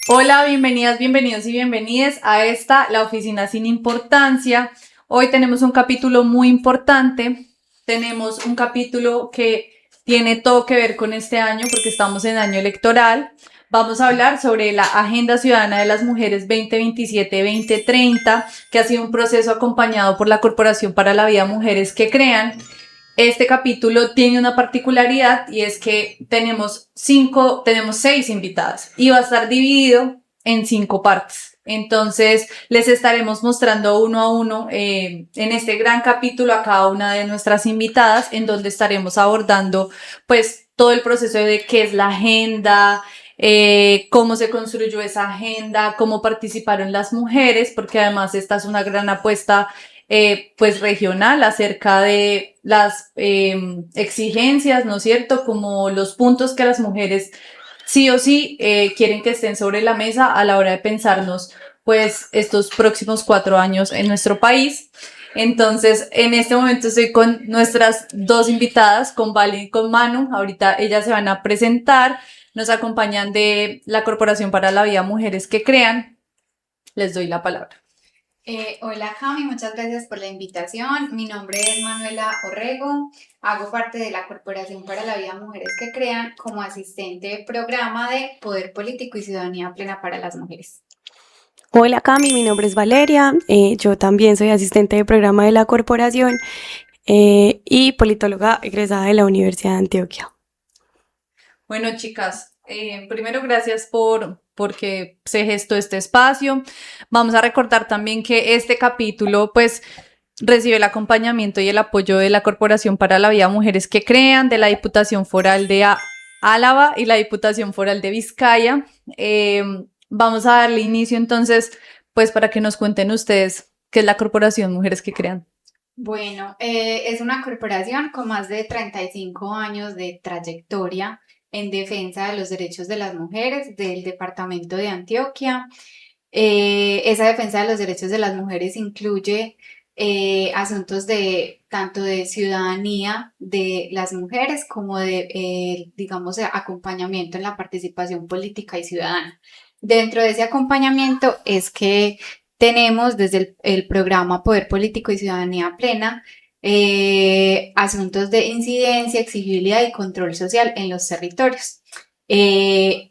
Hola, bienvenidas, bienvenidos y bienvenidas a la oficina sin importancia. Hoy tenemos un capítulo muy importante. Tenemos un capítulo que tiene todo que ver con este año porque estamos en año electoral. Vamos a hablar sobre la Agenda Ciudadana de las Mujeres 2027-2030, que ha sido un proceso acompañado por la Corporación para la Vida Mujeres que Crean. Este capítulo tiene una particularidad y es que tenemos seis invitadas y va a estar dividido en 5 partes. Entonces les estaremos mostrando uno a uno en este gran capítulo a cada una de nuestras invitadas, en donde estaremos abordando pues todo el proceso de qué es la agenda, cómo se construyó esa agenda, cómo participaron las mujeres, porque además esta es una gran apuesta pues regional acerca de las exigencias, ¿no es cierto? Como los puntos que las mujeres sí o sí quieren que estén sobre la mesa a la hora de pensarnos pues estos próximos 4 años en nuestro país. Entonces, en este momento estoy con nuestras dos invitadas, con Vale y con Manu. Ahorita ellas se van a presentar. Nos acompañan de la Corporación para la Vida Mujeres que Crean. Les doy la palabra. Hola Cami, muchas gracias por la invitación. Mi nombre es Manuela Orrego, hago parte de la Corporación para la Vida Mujeres que Crean como asistente de programa de Poder Político y Ciudadanía Plena para las Mujeres. Hola Cami, mi nombre es Valeria, yo también soy asistente de programa de la corporación y politóloga egresada de la Universidad de Antioquia. Bueno, chicas, primero gracias porque se gestó este espacio. Vamos a recordar también que este capítulo, pues, recibe el acompañamiento y el apoyo de la Corporación para la Vida Mujeres que Crean, de la Diputación Foral de Álava y la Diputación Foral de Vizcaya. Vamos a darle inicio entonces, pues, para que nos cuenten ustedes qué es la Corporación Mujeres que Crean. Bueno, es una corporación con más de 35 años de trayectoria en defensa de los derechos de las mujeres del departamento de Antioquia. Esa defensa de los derechos de las mujeres incluye asuntos de tanto de ciudadanía de las mujeres como de, digamos, de acompañamiento en la participación política y ciudadana. Dentro de ese acompañamiento es que tenemos desde el programa Poder Político y Ciudadanía Plena asuntos de incidencia, exigibilidad y control social en los territorios. En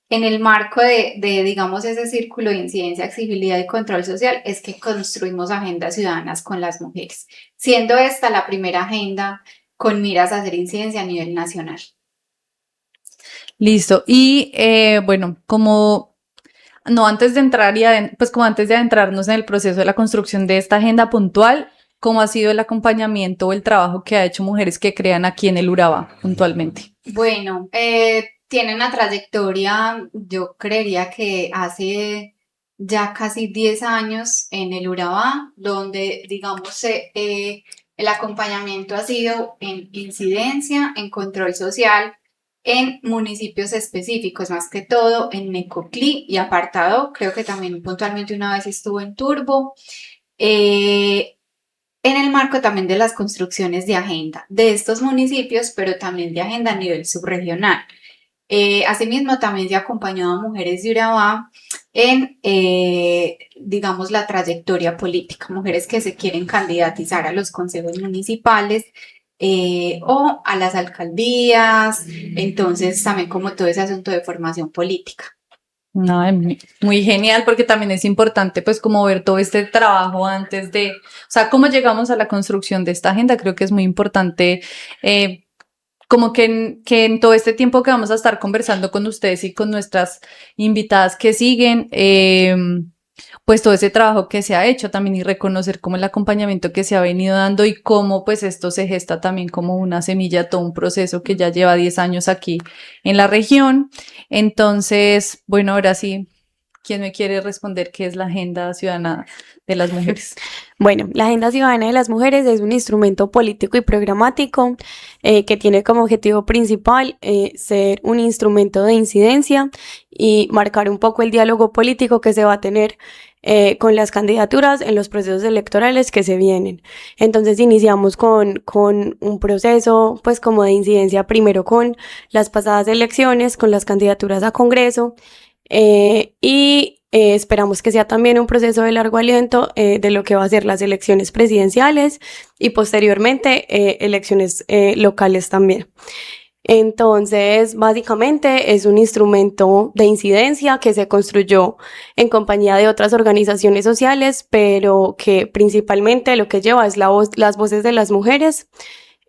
el marco digamos, ese círculo de incidencia, exigibilidad y control social es que construimos agendas ciudadanas con las mujeres, siendo esta la primera agenda con miras a hacer incidencia a nivel nacional. Listo. Y bueno, antes de entrar pues como antes de adentrarnos en el proceso de la construcción de esta agenda puntual, ¿cómo ha sido el acompañamiento o el trabajo que ha hecho Mujeres que Crean aquí en el Urabá puntualmente? Bueno, tiene una trayectoria, yo creería que hace ya casi 10 años en el Urabá, donde, digamos, el acompañamiento ha sido en incidencia, en control social, en municipios específicos, más que todo en Necoclí y Apartado, creo que también puntualmente una vez estuvo en Turbo. En el marco también de las construcciones de agenda de estos municipios, pero también de agenda a nivel subregional. Asimismo, también se ha acompañado a mujeres de Urabá en, digamos, la trayectoria política, mujeres que se quieren candidatizar a los consejos municipales o a las alcaldías, entonces también como todo ese asunto de formación política. No, muy genial porque también es importante pues como ver todo este trabajo o sea, cómo llegamos a la construcción de esta agenda, creo que es muy importante como que en todo este tiempo que vamos a estar conversando con ustedes y con nuestras invitadas que siguen, pues todo ese trabajo que se ha hecho también y reconocer como el acompañamiento que se ha venido dando y cómo pues esto se gesta también como una semilla, todo un proceso que ya lleva 10 años aquí en la región. Entonces, bueno, ahora sí, ¿quién me quiere responder qué es la Agenda Ciudadana de las Mujeres? Bueno, la Agenda Ciudadana de las Mujeres es un instrumento político y programático que tiene como objetivo principal ser un instrumento de incidencia y marcar un poco el diálogo político que se va a tener con las candidaturas en los procesos electorales que se vienen. Entonces iniciamos con un proceso pues como de incidencia primero con las pasadas elecciones, con las candidaturas a Congreso. Esperamos que sea también un proceso de largo aliento de lo que va a ser las elecciones presidenciales y posteriormente elecciones locales también. Entonces, básicamente es un instrumento de incidencia que se construyó en compañía de otras organizaciones sociales, pero que principalmente lo que lleva es las voces de las mujeres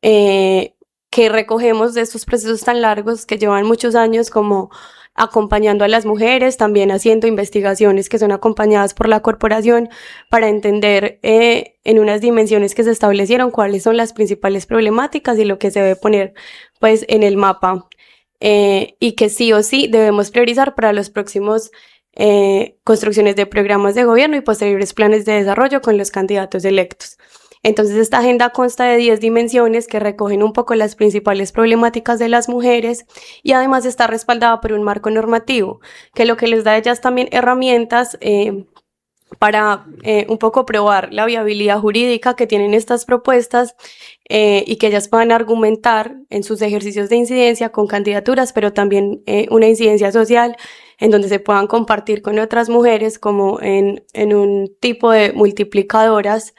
que recogemos de estos procesos tan largos que llevan muchos años, como acompañando a las mujeres, también haciendo investigaciones que son acompañadas por la corporación para entender en unas dimensiones que se establecieron cuáles son las principales problemáticas y lo que se debe poner pues en el mapa y que sí o sí debemos priorizar para los próximos construcciones de programas de gobierno y posteriores planes de desarrollo con los candidatos electos. Entonces, esta agenda consta de 10 dimensiones que recogen un poco las principales problemáticas de las mujeres y además está respaldada por un marco normativo, que lo que les da a ellas también herramientas para un poco probar la viabilidad jurídica que tienen estas propuestas y que ellas puedan argumentar en sus ejercicios de incidencia con candidaturas, pero también una incidencia social en donde se puedan compartir con otras mujeres como en un tipo de multiplicadoras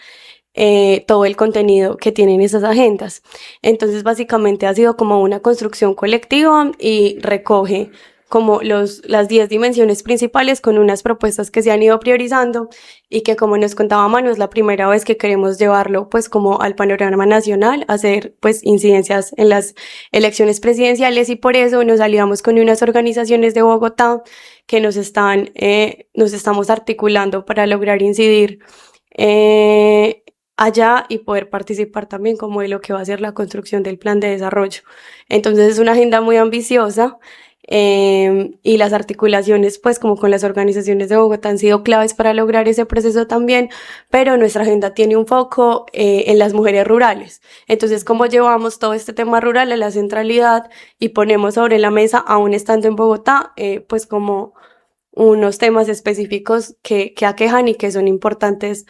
todo el contenido que tienen esas agendas. Entonces, básicamente ha sido como una construcción colectiva y recoge como las 10 dimensiones principales con unas propuestas que se han ido priorizando y que, como nos contaba Manu, es la primera vez que queremos llevarlo pues como al panorama nacional, hacer pues incidencias en las elecciones presidenciales, y por eso nos aliamos con unas organizaciones de Bogotá que nos estamos articulando para lograr incidir allá y poder participar también como de lo que va a ser la construcción del plan de desarrollo. Entonces es una agenda muy ambiciosa y las articulaciones pues como con las organizaciones de Bogotá han sido claves para lograr ese proceso también, pero nuestra agenda tiene un foco en las mujeres rurales. Entonces, cómo llevamos todo este tema rural a la centralidad y ponemos sobre la mesa, aún estando en Bogotá, pues como unos temas específicos que aquejan y que son importantes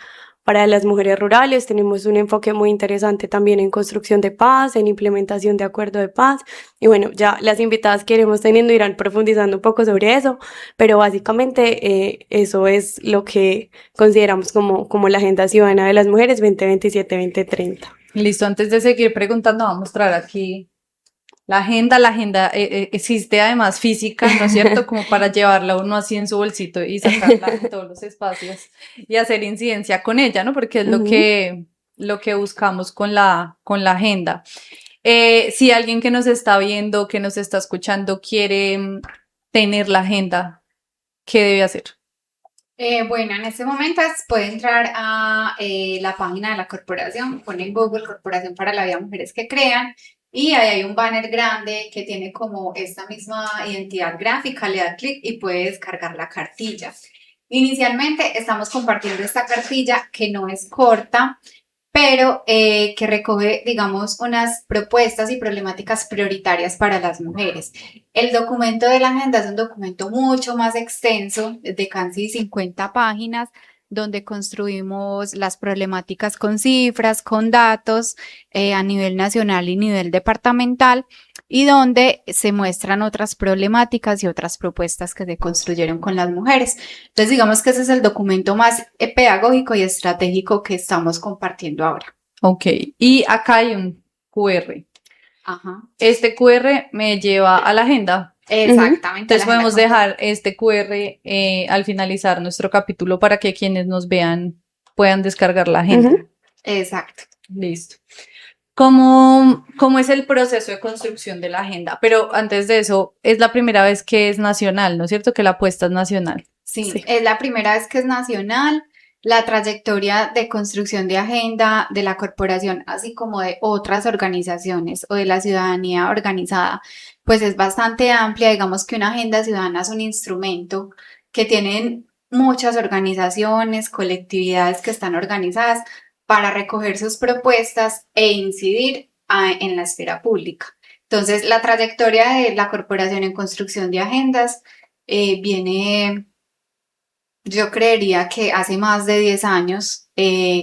para las mujeres rurales. Tenemos un enfoque muy interesante también en construcción de paz, en implementación de acuerdo de paz. Y bueno, ya las invitadas que iremos teniendo irán profundizando un poco sobre eso, pero básicamente eso es lo que consideramos como la Agenda Ciudadana de las Mujeres 2027-2030. Listo, antes de seguir preguntando, vamos a mostrar aquí la agenda existe además física, ¿no es cierto? Como para llevarla uno así en su bolsito y sacarla en todos los espacios y hacer incidencia con ella, ¿no? Porque es lo que buscamos con la agenda. Si alguien que nos está viendo, que nos está escuchando, quiere tener la agenda, ¿qué debe hacer? Bueno, en este momento puede entrar a la página de la corporación, pone en Google Corporación para la Vida Mujeres que Crean, y ahí hay un banner grande que tiene como esta misma identidad gráfica, le da clic y puede descargar la cartilla. Inicialmente estamos compartiendo esta cartilla que no es corta, pero que recoge, digamos, unas propuestas y problemáticas prioritarias para las mujeres. El documento de la agenda es un documento mucho más extenso, de casi 50 páginas, donde construimos las problemáticas con cifras, con datos a nivel nacional y nivel departamental, y donde se muestran otras problemáticas y otras propuestas que se construyeron con las mujeres. Entonces, digamos que ese es el documento más pedagógico y estratégico que estamos compartiendo ahora. Ok, y acá hay un QR. Ajá. Este QR me lleva a la agenda. Exactamente. Entonces podemos dejar este QR al finalizar nuestro capítulo para que quienes nos vean puedan descargar la agenda. Exacto. Listo. ¿Cómo es el proceso de construcción de la agenda? Pero antes de eso, es la primera vez que es nacional, ¿no es cierto? Que la apuesta es nacional. Sí, es la primera vez que es nacional. La trayectoria de construcción de agenda de la corporación, así como de otras organizaciones o de la ciudadanía organizada, pues es bastante amplia. Digamos que una agenda ciudadana es un instrumento que tienen muchas organizaciones, colectividades que están organizadas para recoger sus propuestas e incidir en la esfera pública. Entonces, la trayectoria de la corporación en construcción de agendas viene, yo creería que hace más de 10 años,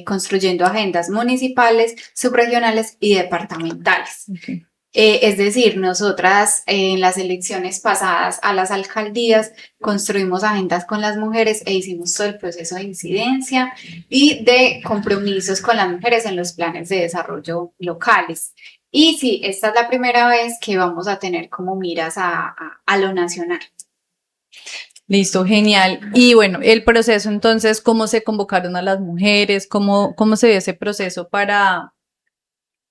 construyendo agendas municipales, subregionales y departamentales. Okay. Es decir, nosotras en las elecciones pasadas a las alcaldías construimos agendas con las mujeres e hicimos todo el proceso de incidencia y de compromisos con las mujeres en los planes de desarrollo locales. Y sí, esta es la primera vez que vamos a tener como miras a lo nacional. Listo, genial. Y bueno, el proceso entonces, ¿cómo se convocaron a las mujeres? ¿Cómo se dio ese proceso para,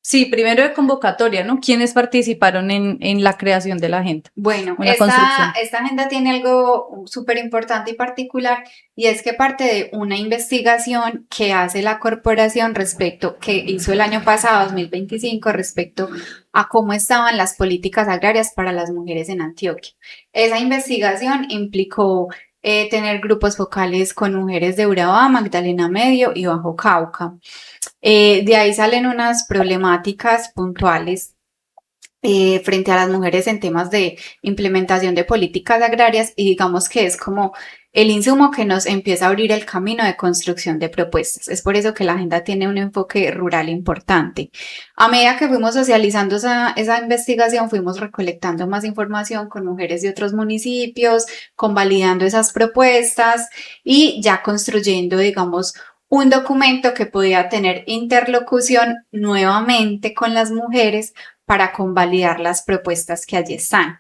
sí, primero de convocatoria, ¿no? ¿Quiénes participaron en la creación de la agenda Bueno, o en la construcción? esta agenda tiene algo súper importante y particular y es que parte de una investigación que hace la corporación que hizo el año pasado, 2025, respecto a cómo estaban las políticas agrarias para las mujeres en Antioquia. Esa investigación implicó tener grupos focales con mujeres de Urabá, Magdalena Medio y Bajo Cauca. De ahí salen unas problemáticas puntuales frente a las mujeres en temas de implementación de políticas agrarias y digamos que es como el insumo que nos empieza a abrir el camino de construcción de propuestas. Es por eso que la agenda tiene un enfoque rural importante. A medida que fuimos socializando esa investigación, fuimos recolectando más información con mujeres de otros municipios, convalidando esas propuestas y ya construyendo, digamos, un documento que podía tener interlocución nuevamente con las mujeres para convalidar las propuestas que allí están.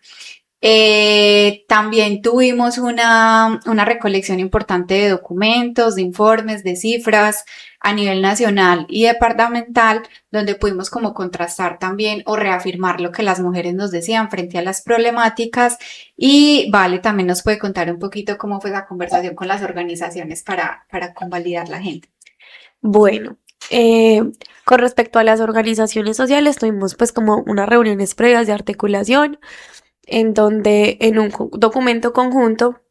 También tuvimos una recolección importante de documentos, de informes, de cifras a nivel nacional y departamental, donde pudimos como contrastar también o reafirmar lo que las mujeres nos decían frente a las problemáticas. Y Vale también nos puede contar un poquito cómo fue la conversación con las organizaciones para convalidar la agenda. Bueno, con respecto a las organizaciones sociales, tuvimos pues como unas reuniones previas de articulación en donde en un documento conjunto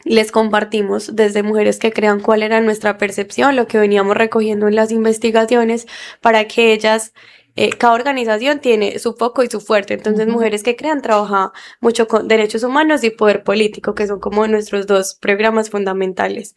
les compartimos desde Mujeres que Crean cuál era nuestra percepción, lo que veníamos recogiendo en las investigaciones para que ellas, cada organización tiene su foco y su fuerte. Entonces, Mujeres que Crean trabaja mucho con derechos humanos y poder político, que son como nuestros dos programas fundamentales.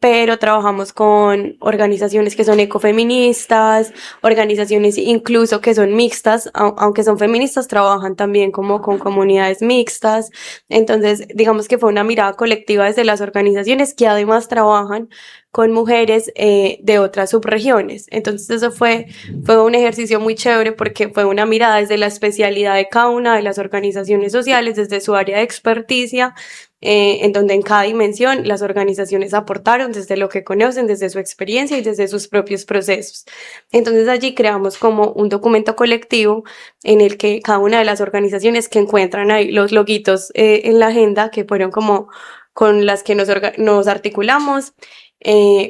Pero trabajamos con organizaciones que son ecofeministas, organizaciones incluso que son mixtas, aunque son feministas, trabajan también como con comunidades mixtas. Entonces, digamos que fue una mirada colectiva desde las organizaciones que además trabajan con mujeres de otras subregiones. Entonces, fue un ejercicio muy chévere porque fue una mirada desde la especialidad de cada una de las organizaciones sociales, desde su área de experticia, en donde en cada dimensión las organizaciones aportaron desde lo que conocen, desde su experiencia y desde sus propios procesos. Entonces allí creamos como un documento colectivo en el que cada una de las organizaciones que encuentran ahí los loguitos en la agenda, que fueron como con las que nos articulamos,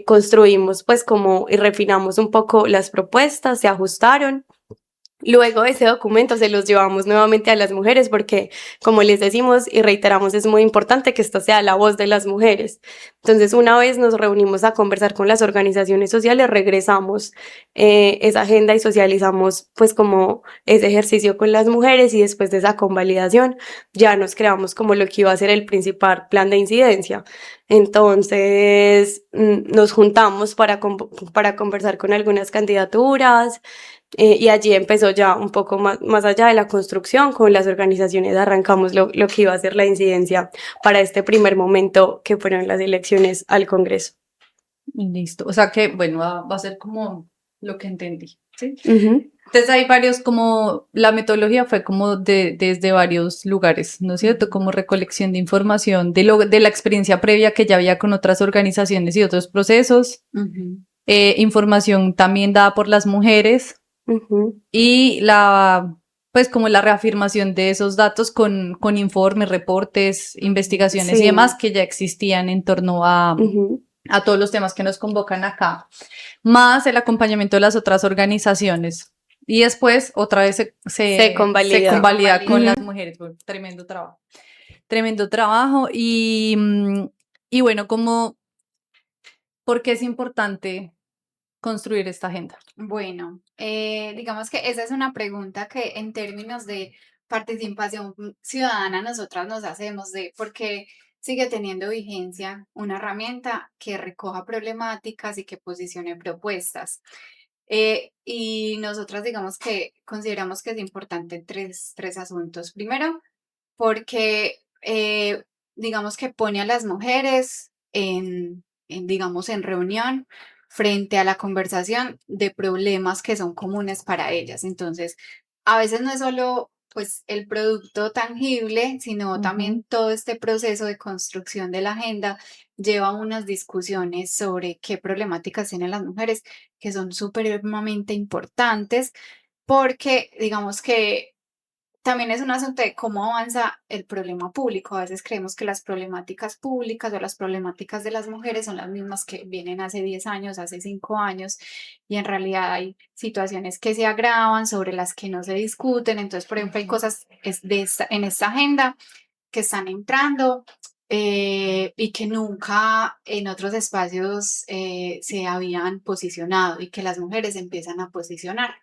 construimos pues como y refinamos un poco las propuestas, se ajustaron. Luego ese documento se los llevamos nuevamente a las mujeres porque, como les decimos y reiteramos, es muy importante que esta sea la voz de las mujeres. Entonces, una vez nos reunimos a conversar con las organizaciones sociales, regresamos esa agenda y socializamos pues como ese ejercicio con las mujeres y después de esa convalidación ya nos creamos como lo que iba a ser el principal plan de incidencia. Entonces, nos juntamos para conversar con algunas candidaturas. Y allí empezó ya un poco más allá de la construcción, con las organizaciones arrancamos lo que iba a ser la incidencia para este primer momento que fueron las elecciones al Congreso. Listo. O sea que, bueno, va a ser como lo que entendí, ¿sí? Uh-huh. Entonces hay varios como, la metodología fue como desde varios lugares, ¿no es cierto? Como recolección de información de la experiencia previa que ya había con otras organizaciones y otros procesos, información también dada por las mujeres y pues como la reafirmación de esos datos con informes, reportes, investigaciones y demás que ya existían en torno a todos los temas que nos convocan acá, más el acompañamiento de las otras organizaciones. Y después otra vez se convalida con las mujeres. Bueno, tremendo trabajo. Tremendo trabajo. Y bueno, ¿por qué es importante construir esta agenda? Bueno, digamos que esa es una pregunta que en términos de participación ciudadana nosotras nos hacemos de por qué sigue teniendo vigencia una herramienta que recoja problemáticas y que posicione propuestas. Y nosotras digamos que consideramos que es importante tres asuntos. Primero, porque digamos que pone a las mujeres digamos, en reunión frente a la conversación de problemas que son comunes para ellas. Entonces, a veces no es solo pues el producto tangible, sino Ujú. también todo este proceso de construcción de la agenda lleva a unas discusiones sobre qué problemáticas tienen las mujeres que son supremamente importantes porque digamos que también es un asunto de cómo avanza el problema público. A veces creemos que las problemáticas públicas o las problemáticas de las mujeres son las mismas que vienen hace 10 años, hace 5 años, y en realidad hay situaciones que se agravan, sobre las que no se discuten. Entonces, por ejemplo, hay cosas en esta agenda que están entrando y que nunca en otros espacios se habían posicionado y que las mujeres empiezan a posicionar.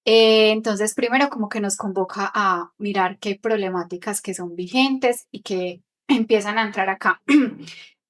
Entonces, primero como que nos convoca a mirar qué problemáticas que son vigentes y que empiezan a entrar acá.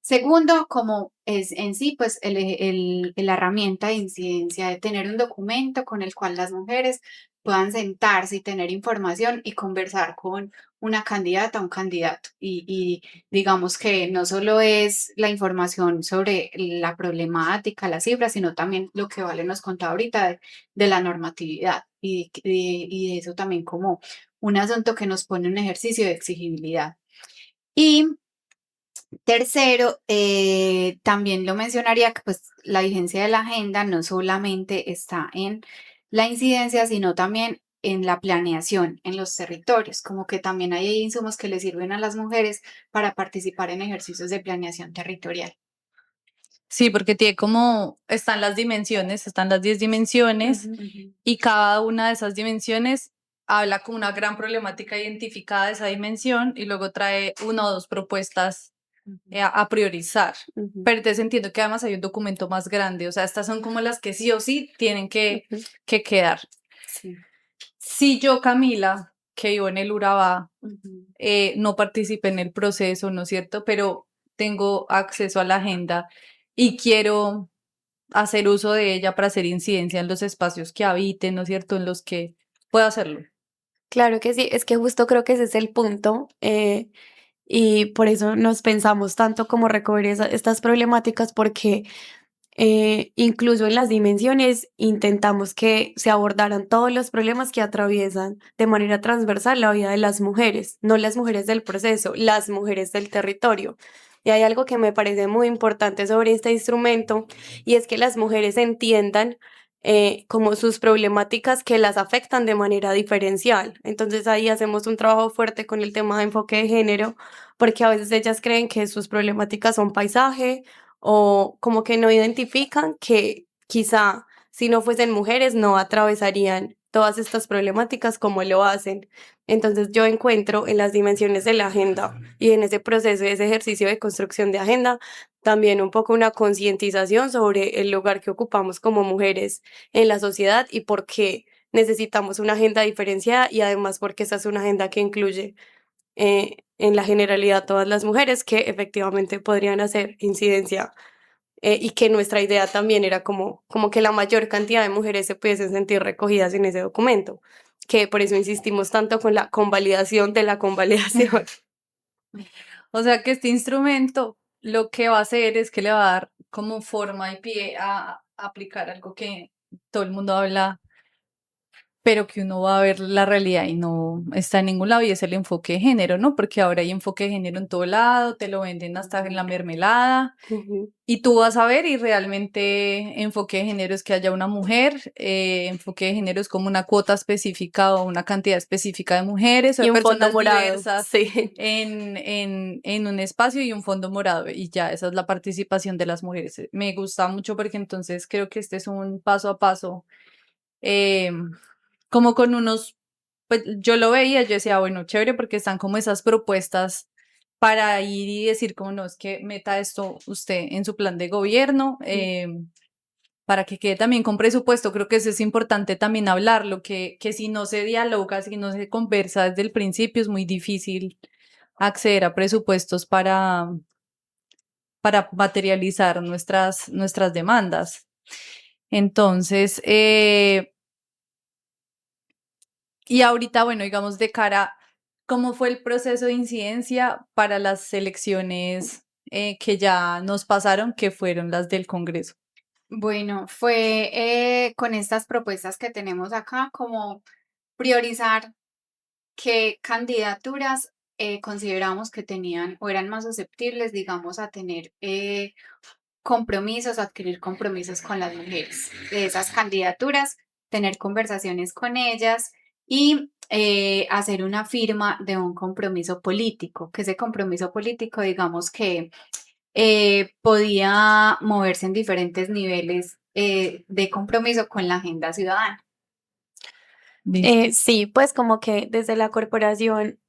Segundo, como es en sí, pues la herramienta de incidencia de tener un documento con el cual las mujeres puedan sentarse y tener información y conversar con una candidata o un candidato. Y digamos que no solo es la información sobre la problemática, las cifras, sino también lo que Vale nos contaba ahorita de la normatividad y de eso también como un asunto que nos pone un ejercicio de exigibilidad. Y tercero, también lo mencionaría que pues la vigencia de la agenda no solamente está en la incidencia, sino también en la planeación en los territorios, como que también hay insumos que le sirven a las mujeres para participar en ejercicios de planeación territorial. Sí, porque tiene como, están las dimensiones, están las 10 dimensiones Ujú. Ujú, y cada una de esas dimensiones habla con una gran problemática identificada de esa dimensión y luego trae una o dos propuestas ujú, a priorizar. Ujú. Pero entonces entiendo que además hay un documento más grande, o sea, estas son como las que sí o sí tienen Ujú. que quedar. sí, Si yo, Camila, que vivo en el Urabá, ujú. no participé en el proceso, ¿no es cierto? Pero tengo acceso a la agenda y quiero hacer uso de ella para hacer incidencia en los espacios que habiten, ¿no es cierto? En los que pueda hacerlo. Claro que sí, es que justo creo que ese es el punto, y por eso nos pensamos tanto como recoger estas problemáticas, porque incluso en las dimensiones intentamos que se abordaran todos los problemas que atraviesan de manera transversal la vida de las mujeres, no las mujeres del proceso, las mujeres del territorio. Y hay algo que me parece muy importante sobre este instrumento, y es que las mujeres entiendan como sus problemáticas que las afectan de manera diferencial. Entonces ahí hacemos un trabajo fuerte con el tema de enfoque de género, porque a veces ellas creen que sus problemáticas son paisaje, o como que no identifican que quizá si no fuesen mujeres no atravesarían todas estas problemáticas como lo hacen. Entonces yo encuentro en las dimensiones de la agenda y en ese proceso, ese ejercicio de construcción de agenda, también un poco una concientización sobre el lugar que ocupamos como mujeres en la sociedad y por qué necesitamos una agenda diferenciada, y además porque esa es una agenda que incluye en la generalidad todas las mujeres que efectivamente podrían hacer incidencia, y que nuestra idea también era como que la mayor cantidad de mujeres se pudiesen sentir recogidas en ese documento, que por eso insistimos tanto con la convalidación de la convalidación. O sea que este instrumento lo que va a hacer es que le va a dar como forma y pie a aplicar algo que todo el mundo habla, pero que uno va a ver la realidad y no está en ningún lado, y es el enfoque de género, ¿no? Porque ahora hay enfoque de género en todo lado, te lo venden hasta en la mermelada, Ujú. y tú vas a ver y realmente enfoque de género es que haya una mujer, enfoque de género es como una cuota específica o una cantidad específica de mujeres o de Y un fondo personas morado, diversas sí. en un espacio y un fondo morado, y ya, esa es la participación de las mujeres. Me gusta mucho porque entonces creo que este es un paso a paso, eh, como con unos, pues yo lo veía, yo decía, bueno, chévere, porque están como esas propuestas para ir y decir, como no, es que meta esto usted en su plan de gobierno, para que quede también con presupuesto. Creo que eso es importante también hablarlo, que si no se dialoga, si no se conversa desde el principio, es muy difícil acceder a presupuestos para materializar nuestras demandas. Entonces, y ahorita, bueno, digamos de cara, ¿cómo fue el proceso de incidencia para las elecciones que ya nos pasaron, que fueron las del Congreso? Bueno, fue con estas propuestas que tenemos acá, como priorizar qué candidaturas consideramos que tenían o eran más susceptibles, digamos, a tener compromisos, adquirir compromisos con las mujeres de esas candidaturas, tener conversaciones con ellas y hacer una firma de un compromiso político, que ese compromiso político, digamos que podía moverse en diferentes niveles de compromiso con la agenda ciudadana. Listo. Sí, pues como que desde la Corporación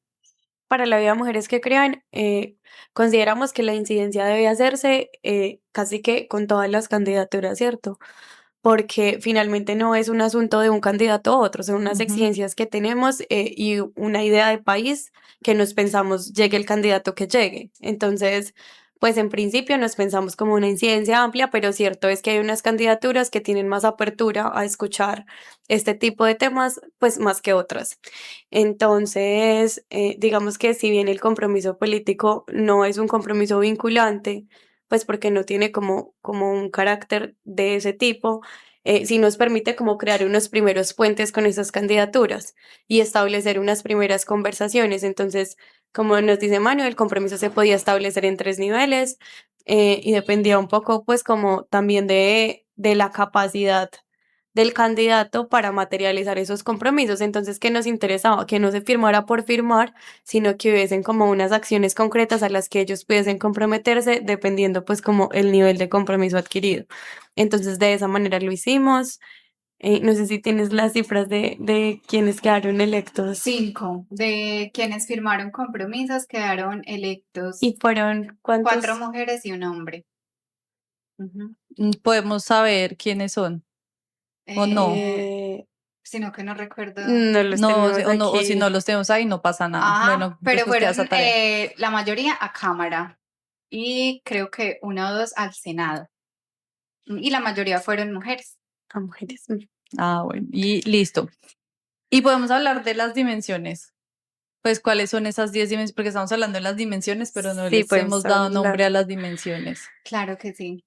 para la Vida de Mujeres que Crean, consideramos que la incidencia debe hacerse casi que con todas las candidaturas, ¿cierto? Porque finalmente no es un asunto de un candidato a otro, son unas Ujú. exigencias que tenemos y una idea de país que nos pensamos llegue el candidato que llegue. Entonces, pues en principio nos pensamos como una incidencia amplia, pero cierto es que hay unas candidaturas que tienen más apertura a escuchar este tipo de temas, pues más que otras. Entonces, digamos que si bien el compromiso político no es un compromiso vinculante, pues porque no tiene como un carácter de ese tipo, sí nos permite como crear unos primeros puentes con esas candidaturas y establecer unas primeras conversaciones. Entonces, como nos dice Manu, el compromiso se podía establecer en 3 niveles y dependía un poco pues como también de la capacidad del candidato para materializar esos compromisos. Entonces, ¿qué nos interesaba? Que no se firmara por firmar, sino que hubiesen como unas acciones concretas a las que ellos pudiesen comprometerse, dependiendo pues como el nivel de compromiso adquirido. Entonces, de esa manera lo hicimos. No sé si tienes las cifras de quienes quedaron electos. 5 de quienes firmaron compromisos quedaron electos ¿Y fueron 4 cuántos? mujeres y un hombre. Ujú. ¿Podemos saber quiénes son o no? Eh, Eh, sino que no recuerdo. no los No, tenemos o no, o si aquí. no los tenemos ahí, no pasa nada. Ajá, Bueno, pero después queda esa fueron tarea. la mayoría a Cámara y creo que 1 o 2 al Senado. Y la mayoría fueron mujeres. A mujeres. Ah, bueno, y listo. Y podemos hablar de las dimensiones. Pues, ¿cuáles son esas 10 dimensiones? Porque estamos hablando de las dimensiones, pero no Sí, les podemos hemos dado hablar. nombre a las dimensiones. Claro que sí.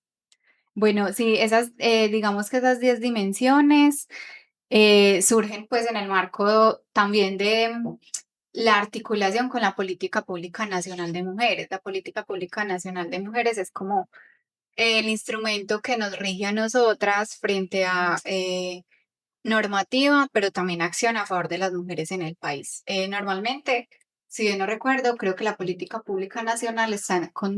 Bueno, sí, digamos que esas 10 dimensiones surgen pues en el marco también de la articulación con la política pública nacional de mujeres. La política pública nacional de mujeres es como el instrumento que nos rige a nosotras frente a normativa, pero también acción a favor de las mujeres en el país. Normalmente, si bien no recuerdo, creo que la política pública nacional está con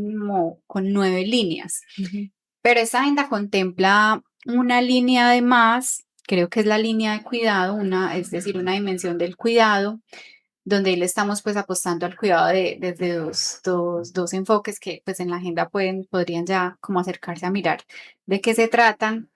9 líneas. Ujú. Pero esta agenda contempla una línea además, creo que es la línea de cuidado, es decir, una dimensión del cuidado, donde le estamos pues apostando al cuidado desde dos enfoques que pues en la agenda podrían ya como acercarse a mirar de qué se tratan.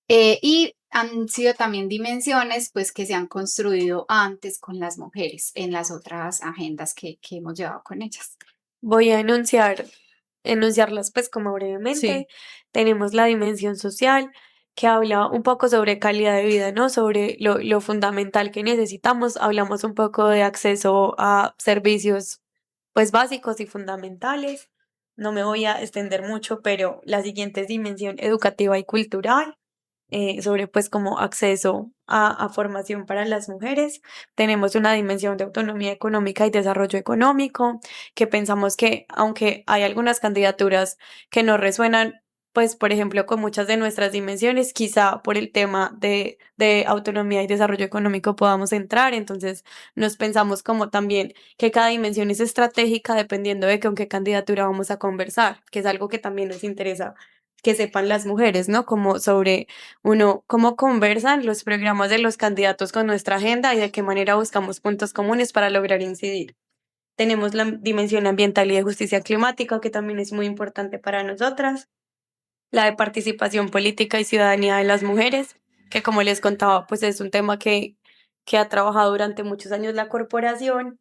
Y han sido también dimensiones pues que se han construido antes con las mujeres en las otras agendas que hemos llevado con ellas. Voy a enunciarlas pues como brevemente. Sí, Tenemos la dimensión social que habla un poco sobre calidad de vida, ¿no? Sobre lo fundamental que necesitamos. Hablamos un poco de acceso a servicios pues básicos y fundamentales. No me voy a extender mucho, pero la siguiente es dimensión educativa y cultural sobre pues como acceso a formación para las mujeres. Tenemos una dimensión de autonomía económica y desarrollo económico, que pensamos que aunque hay algunas candidaturas que no resuenan, pues por ejemplo con muchas de nuestras dimensiones, quizá por el tema de autonomía y desarrollo económico podamos entrar, entonces nos pensamos como también que cada dimensión es estratégica dependiendo de con qué candidatura vamos a conversar, que es algo que también nos interesa que sepan las mujeres, ¿no? Como sobre uno, cómo conversan los programas de los candidatos con nuestra agenda y de qué manera buscamos puntos comunes para lograr incidir. Tenemos la dimensión ambiental y de justicia climática, que también es muy importante para nosotras. La de participación política y ciudadanía de las mujeres, que como les contaba, pues es un tema que ha trabajado durante muchos años la corporación.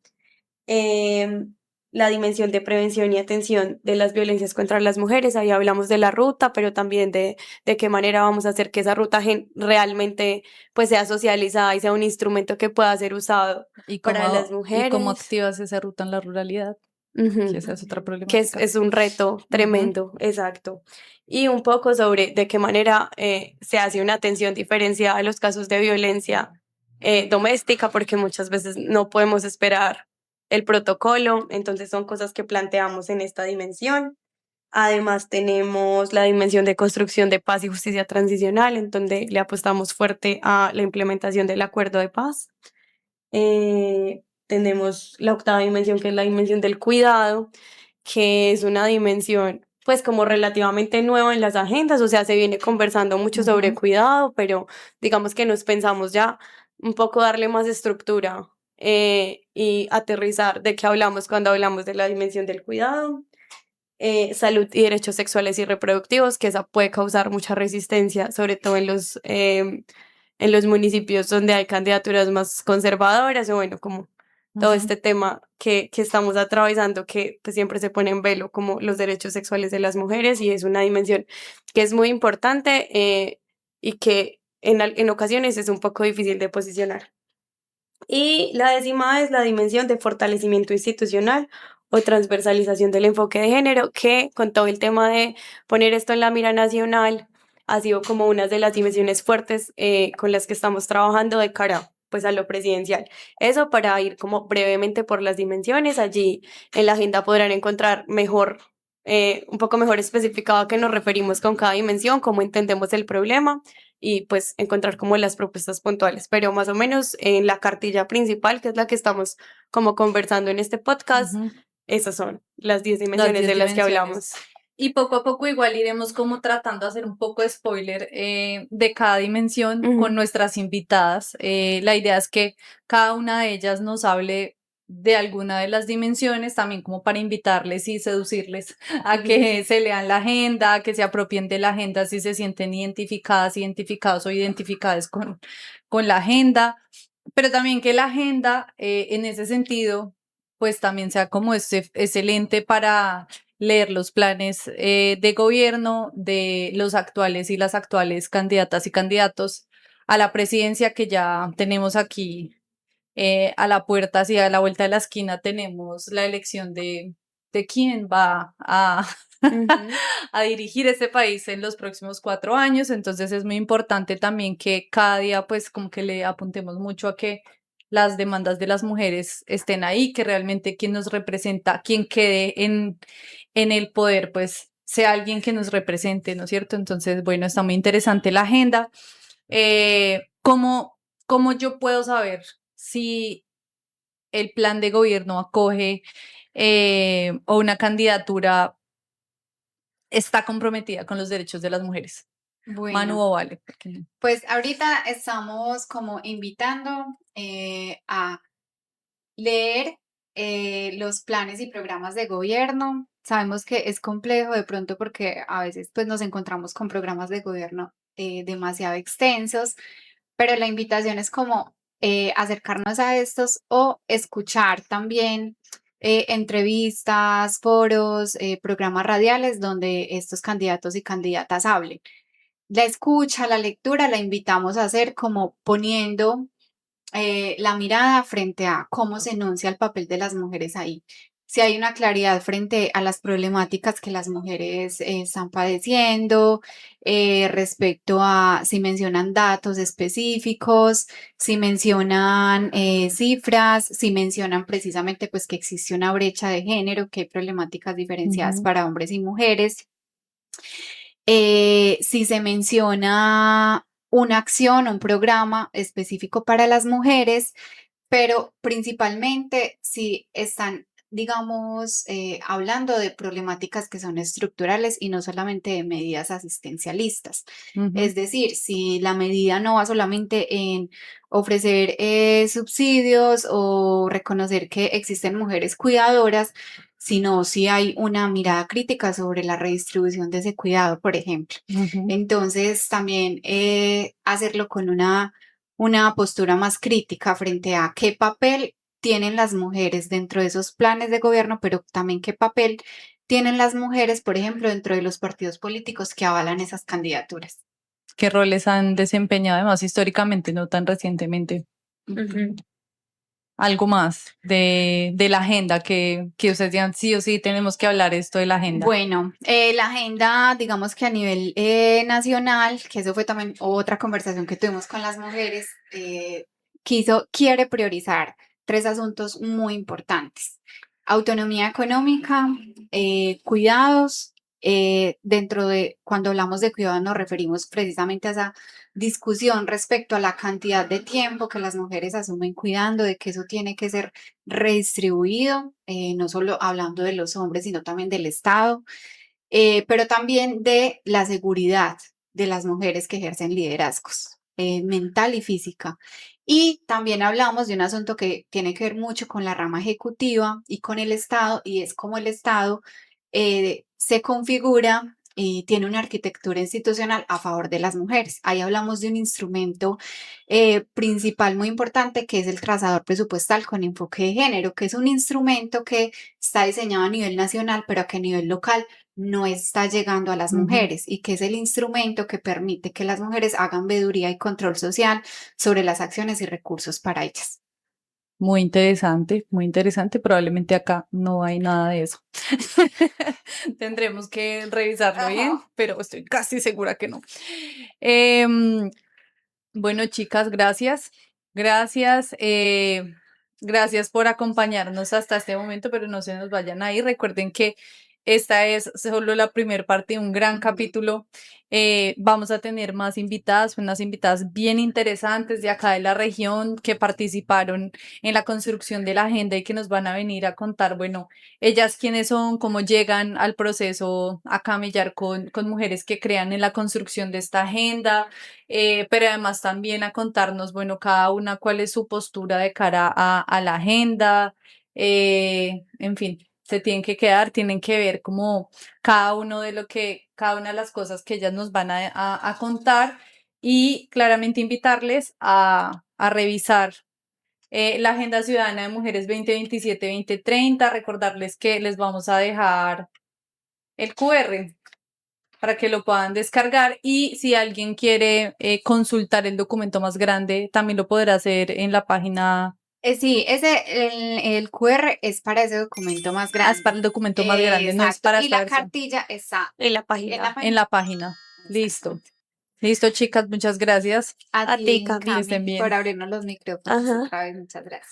Em, la dimensión de prevención y atención de las violencias contra las mujeres. Ahí hablamos de la ruta, pero también de qué manera vamos a hacer que esa ruta realmente pues sea socializada y sea un instrumento que pueda ser usado ¿Y para las cómo mujeres. activas esa ruta en la ruralidad? Ujú. Que esa es otra Que problemática. es un reto tremendo, exacto. Y un poco sobre de qué manera se hace una atención diferenciada a los casos de violencia doméstica, porque muchas veces no podemos esperar el protocolo, entonces son cosas que planteamos en esta dimensión. Además tenemos la dimensión de construcción de paz y justicia transicional, en donde le apostamos fuerte a la implementación del acuerdo de paz. Tenemos la octava dimensión, que es la dimensión del cuidado, que es una dimensión pues como relativamente nueva en las agendas, o sea, se viene conversando mucho sobre cuidado, pero digamos que nos pensamos ya un poco darle más estructura y aterrizar de qué hablamos cuando hablamos de la dimensión del cuidado. Salud y derechos sexuales y reproductivos, que esa puede causar mucha resistencia, sobre todo en los municipios donde hay candidaturas más conservadoras, o bueno, como todo este tema que estamos atravesando, que pues siempre se pone en velo, como los derechos sexuales de las mujeres, y es una dimensión que es muy importante y que en ocasiones es un poco difícil de posicionar. Y la décima es la dimensión de fortalecimiento institucional o transversalización del enfoque de género, que con todo el tema de poner esto en la mira nacional ha sido como una de las dimensiones fuertes con las que estamos trabajando de cara pues a lo presidencial. Eso para ir como brevemente por las dimensiones. Allí en la agenda podrán encontrar mejor, un poco mejor especificado a qué nos referimos con cada dimensión, cómo entendemos el problema y pues encontrar como las propuestas puntuales, pero más o menos en la cartilla principal, que es la que estamos como conversando en este podcast, esas son las 10 dimensiones 10 de las que dimensiones. hablamos. Y poco a poco igual iremos como tratando de hacer un poco de spoiler de cada dimensión con nuestras invitadas. La idea es que cada una de ellas nos hable de alguna de las dimensiones, también como para invitarles y seducirles a que se lean la agenda, a que se apropien de la agenda si se sienten identificadas, identificados o identificadas con la agenda, pero también que la agenda en ese sentido pues también sea como excelente para leer los planes de gobierno de los actuales y las actuales candidatas y candidatos a la presidencia que ya tenemos aquí a la puerta, así a la vuelta de la esquina tenemos la elección de quién va a, a dirigir este país en los próximos 4 años. Entonces es muy importante también que cada día pues como que le apuntemos mucho a que las demandas de las mujeres estén ahí, que realmente quien nos representa, quien quede en el poder, pues sea alguien que nos represente, ¿no es cierto? Entonces, bueno, está muy interesante la agenda. ¿Cómo yo puedo saber si el plan de gobierno acoge o una candidatura está comprometida con los derechos de las mujeres? Manu Bueno, o Vale. pues ahorita estamos como invitando a leer los planes y programas de gobierno. Sabemos que es complejo de pronto porque a veces pues nos encontramos con programas de gobierno demasiado extensos, pero la invitación es como acercarnos a estos o escuchar también entrevistas, foros, programas radiales donde estos candidatos y candidatas hablen. La escucha, la lectura, la invitamos a hacer como poniendo la mirada frente a cómo se enuncia el papel de las mujeres ahí. Si hay una claridad frente a las problemáticas que las mujeres están padeciendo, respecto a si mencionan datos específicos, si mencionan cifras, si mencionan precisamente pues que existe una brecha de género, que hay problemáticas diferenciadas para hombres y mujeres. Si se menciona una acción o un programa específico para las mujeres, pero principalmente si están, digamos, hablando de problemáticas que son estructurales y no solamente de medidas asistencialistas. Es decir, si la medida no va solamente en ofrecer subsidios o reconocer que existen mujeres cuidadoras, sino si hay una mirada crítica sobre la redistribución de ese cuidado, por ejemplo. Entonces, también hacerlo con una postura más crítica frente a qué papel tienen las mujeres dentro de esos planes de gobierno, pero también qué papel tienen las mujeres, por ejemplo, dentro de los partidos políticos que avalan esas candidaturas. ¿Qué roles han desempeñado además históricamente, no tan recientemente? Ujú. Algo más de la agenda que ustedes digan, sí o sí, tenemos que hablar esto de la agenda. Bueno, la agenda, digamos que a nivel nacional, que eso fue también otra conversación que tuvimos con las mujeres, quiere priorizar 3 asuntos muy importantes: autonomía económica, cuidados. Dentro de, cuando hablamos de cuidados, nos referimos precisamente a esa discusión respecto a la cantidad de tiempo que las mujeres asumen cuidando, de que eso tiene que ser redistribuido, no solo hablando de los hombres, sino también del Estado, pero también de la seguridad de las mujeres que ejercen liderazgos, mental y física. Y también hablamos de un asunto que tiene que ver mucho con la rama ejecutiva y con el Estado, y es cómo el Estado se configura y tiene una arquitectura institucional a favor de las mujeres. Ahí hablamos de un instrumento principal muy importante, que es el trazador presupuestal con enfoque de género, que es un instrumento que está diseñado a nivel nacional, pero que a nivel local no está llegando a las mujeres, y que es el instrumento que permite que las mujeres hagan veeduría y control social sobre las acciones y recursos para ellas. Muy interesante, muy interesante. Probablemente acá no hay nada de eso. Tendremos que revisarlo bien, Ajá. pero estoy casi segura que no. Em, bueno, chicas, gracias. Gracias. Gracias por acompañarnos hasta este momento, pero no se nos vayan a ir. Recuerden que esta es solo la primera parte de un gran Ujú. capítulo. Vamos a tener más invitadas, unas invitadas bien interesantes de acá de la región que participaron en la construcción de la agenda y que nos van a venir a contar, bueno, ellas quiénes son, cómo llegan al proceso a camellar con mujeres que crean en la construcción de esta agenda, pero además también a contarnos, bueno, cada una cuál es su postura de cara a la agenda, en fin, se tienen que quedar, tienen que ver como cada una de las cosas que ellas nos van a contar, y claramente invitarles a revisar la Agenda Ciudadana de Mujeres 2027-2030, recordarles que les vamos a dejar el QR para que lo puedan descargar, y si alguien quiere consultar el documento más grande, también lo podrá hacer en la página. Sí, el QR es para ese documento más Es para grande. el documento más grande, no es Exacto. para Y esta la versión. cartilla está En la en la página. En página. la página. Listo. Exactamente. Listo, chicas, muchas gracias. A A ti, ti, Cami. Que estén Cami, por bien. abrirnos los micrófonos Ajá. otra vez. Muchas gracias.